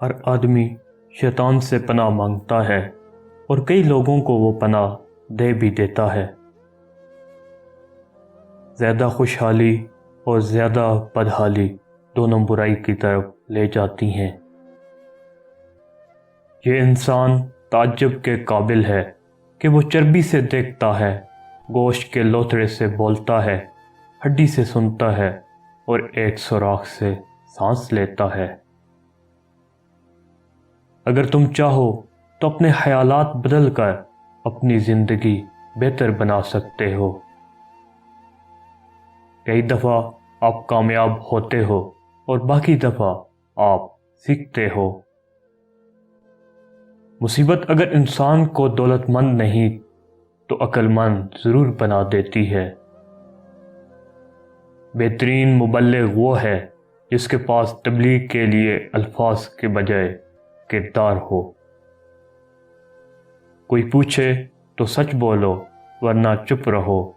ہر آدمی شیطان سے پناہ مانگتا ہے اور کئی لوگوں کو وہ پناہ دے بھی دیتا ہے۔ زیادہ خوشحالی اور زیادہ بدحالی دونوں برائی کی طرف لے جاتی ہیں۔ یہ انسان تعجب کے قابل ہے کہ وہ چربی سے دیکھتا ہے، گوشت کے لوتھڑے سے بولتا ہے، ہڈی سے سنتا ہے اور ایک سوراخ سے سانس لیتا ہے۔ اگر تم چاہو تو اپنے خیالات بدل کر اپنی زندگی بہتر بنا سکتے ہو۔ کئی دفعہ آپ کامیاب ہوتے ہو اور باقی دفعہ آپ سیکھتے ہو۔ مصیبت اگر انسان کو دولت مند نہیں تو عقل مند ضرور بنا دیتی ہے۔ بہترین مبلغ وہ ہے جس کے پاس تبلیغ کے لیے الفاظ کے بجائے کردار ہو۔ کوئی پوچھے تو سچ بولو ورنہ چپ رہو،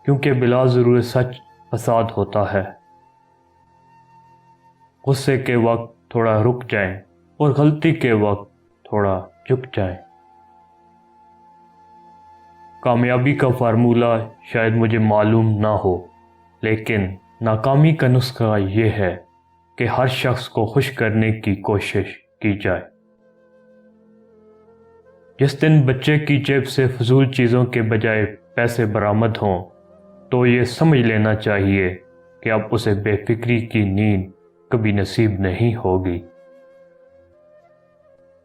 کیونکہ بلا ضرور سچ فساد ہوتا ہے۔ غصے کے وقت تھوڑا رک جائیں اور غلطی کے وقت تھوڑا جھک جائیں۔ کامیابی کا فارمولہ شاید مجھے معلوم نہ ہو، لیکن ناکامی کا نسخہ یہ ہے کہ ہر شخص کو خوش کرنے کی کوشش کی جائے۔ جس دن بچے کی جیب سے فضول چیزوں کے بجائے پیسے برآمد ہوں تو یہ سمجھ لینا چاہیے کہ اب اسے بے فکری کی نیند کبھی نصیب نہیں ہوگی۔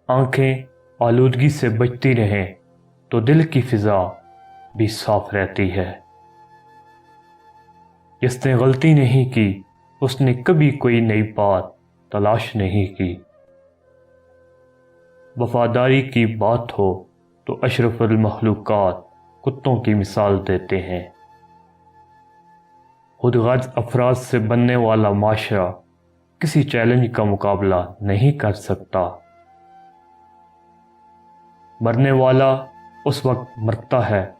آنکھیں آلودگی سے بچتی رہیں تو دل کی فضا بھی صاف رہتی ہے۔ جس نے غلطی نہیں کی اس نے کبھی کوئی نئی بات تلاش نہیں کی۔ وفاداری کی بات ہو تو اشرف المخلوقات کتوں کی مثال دیتے ہیں۔ خود غرض افراد سے بننے والا معاشرہ کسی چیلنج کا مقابلہ نہیں کر سکتا۔ مرنے والا اس وقت مرتا ہے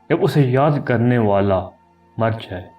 جب اسے یاد کرنے والا مر جائے۔